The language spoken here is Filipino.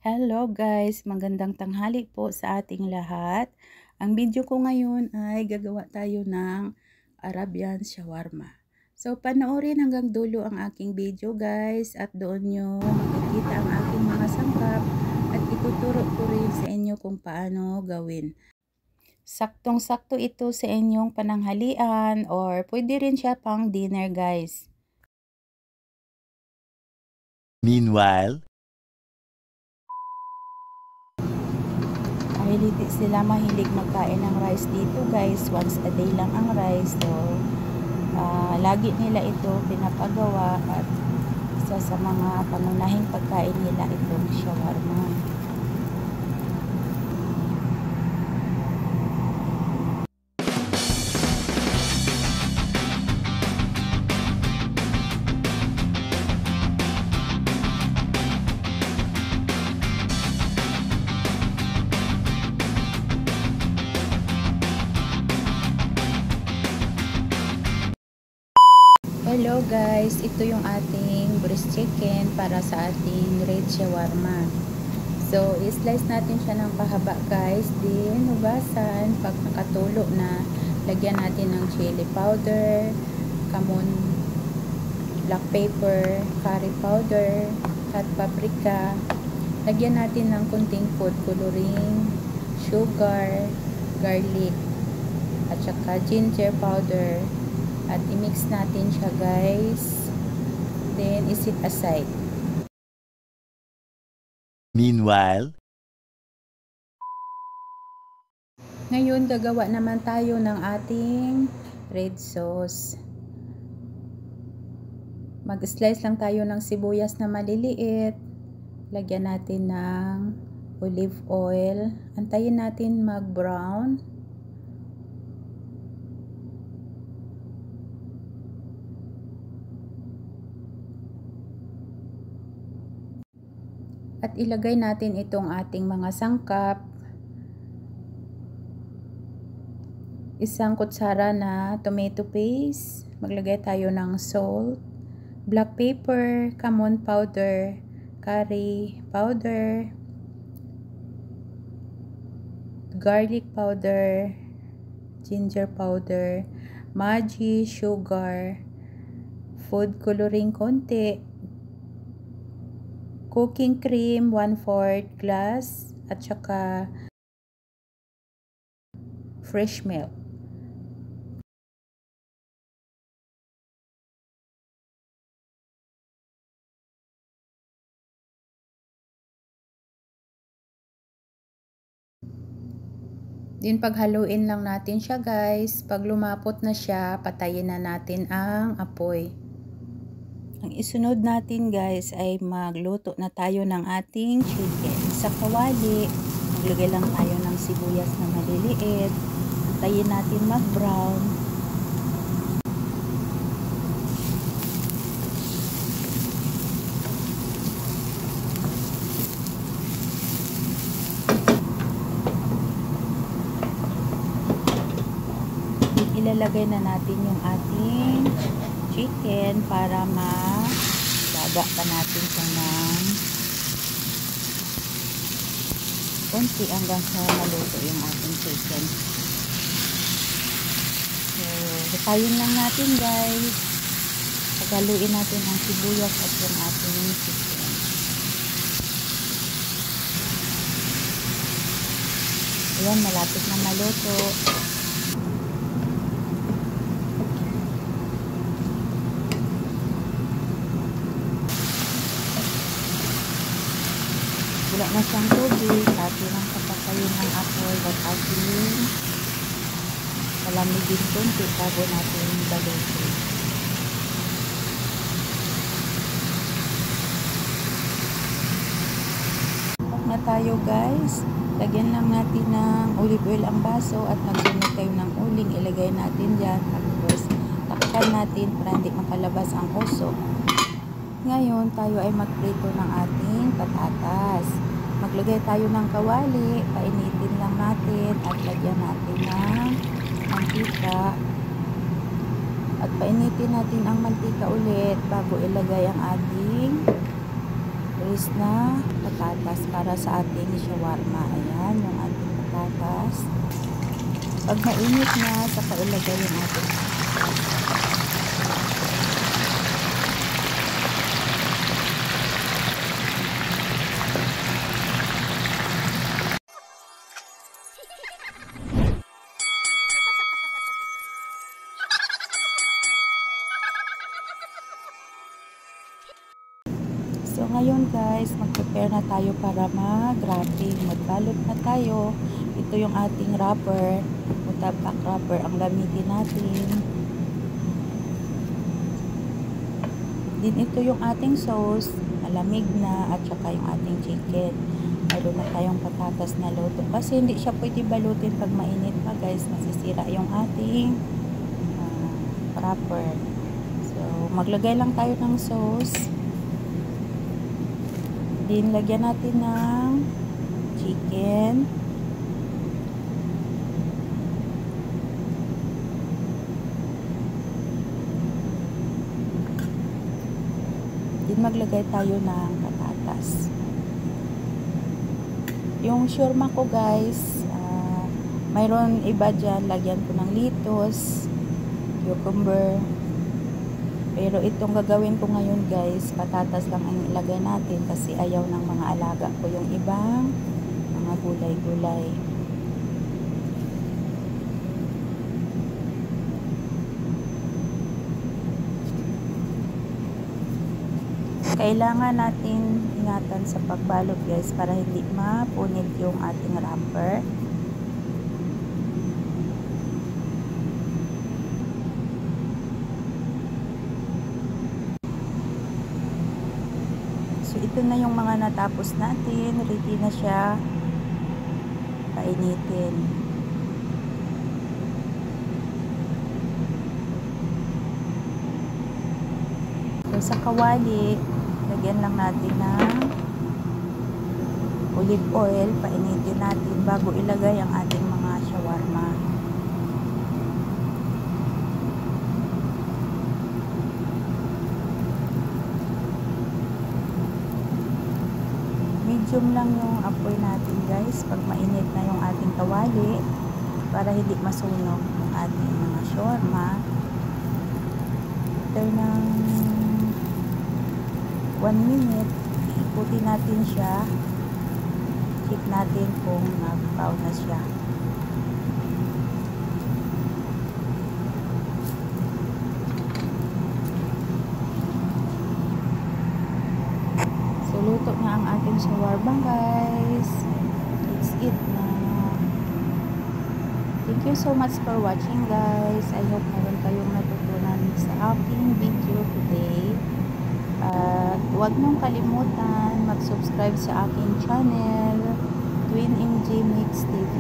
Hello guys, magandang tanghali po sa ating lahat. Ang video ko ngayon ay gagawa tayo ng Arabian shawarma. So panoorin hanggang dulo ang aking video guys at doon nyo makikita ang aking mga sangkap at ituturo ko rin sa inyo kung paano gawin. Saktong-sakto ito sa inyong pananghalian or pwede rin siya pang dinner guys. Meanwhile, hindi sila mahilig magkain ng rice dito guys, once a day lang ang rice. So lagi nila ito pinapagawa at isa sa mga pangunahing pagkain nila itong shawarma. Hello guys, ito yung ating breast chicken para sa ating red shawarma. So, i-slice natin siya ng pahaba guys. Then, hugasan. Pag nakatulo na, lagyan natin ng chili powder, kamon, black pepper, curry powder, at paprika. Lagyan natin ng kunting food coloring, sugar, garlic, at saka ginger powder. At i-mix natin siya guys. Then, isit aside. meanwhile, Ngayon, gagawa naman tayo ng ating red sauce. Mag-slice lang tayo ng sibuyas na maliliit. Lagyan natin ng olive oil. Antayin natin mag-brown. At ilagay natin itong ating mga sangkap. Isang kutsara na tomato paste. Maglagay tayo ng salt, black pepper, kamon powder, curry powder, garlic powder, ginger powder, Maggi, sugar, food coloring konti, cooking cream 1/4 glass, at saka fresh milk. Din paghaluin lang natin siya guys. Pag lumapot na siya, patayin na natin ang apoy. Ang isunod natin guys ay magluto na tayo ng ating chicken. Sa kawali, maglagay lang tayo ng sibuyas na maliliit. Antayin natin mag-brown. Ilalagay na natin yung ating chicken para mabaga pa natin siya ng konti hanggang sa maluto yung ating chicken. So, hitayin lang natin guys. Paghaluin natin ang sibuyas at yung ating chicken. Ayan, malapit na maluto. Wala na siyang tubig, atin ang kapatayin ng apoy at ating palamigin kunti bago natin balutin. Pag na tayo guys, lagyan lang natin ng olive oil ang baso at magsunod tayo ng uling, ilagay natin dyan. Tapos takpan natin para hindi makalabas ang usok. Ngayon, tayo ay magprito ng ating patatas. Maglagay tayo ng kawali, painitin lang natin at lagyan natin ng mantika. At painitin natin ang mantika ulit bago ilagay ang ating braised na patatas para sa ating shawarma. Ayan, yung ating patatas. Pag mainit na, saka ilagay yung ating patatas. So ngayon guys, mag-prepare na tayo para mag-wrapping. Magbalot na tayo. Ito yung ating wrapper. Mutapak wrapper ang gamitin natin. Din ito yung ating sauce. Malamig na at saka yung ating chicken. Mayroon na tayong patatas na luto. Kasi hindi siya pwede balutin pag mainit pa guys. Masisira yung ating wrapper. So maglagay lang tayo ng sauce. Din lagyan natin ng chicken. Din maglagay tayo ng patatas. Yung shawarma ko guys, mayroon iba dyan, lagyan ko ng lettuce, cucumber. Pero itong gagawin ko ngayon guys, patatas lang ang ilagay natin kasi ayaw ng mga alaga ko yung ibang mga gulay-gulay. Kailangan natin ingatan sa pagbalot guys para hindi mapunit yung ating wrapper. So, ito na yung mga natapos natin. Ready na siya painitin. So, sa kawali, lagyan lang natin ng olive oil. Painitin natin bago ilagay ang ating mga shawarma. Medium lang yung apoy natin guys pag mainit na yung ating kawali para hindi masunog ang ating mga shawarma. After ng 1 minute, iikutin natin siya. Check natin kung nag-brown na siya. Luto na ang ating shawarma guys. It's it na. Thank you so much for watching guys. I hope meron kayong natutunan sa aking video today. At huwag mong kalimutan mag-subscribe sa aking channel, Twin MG Mix TV.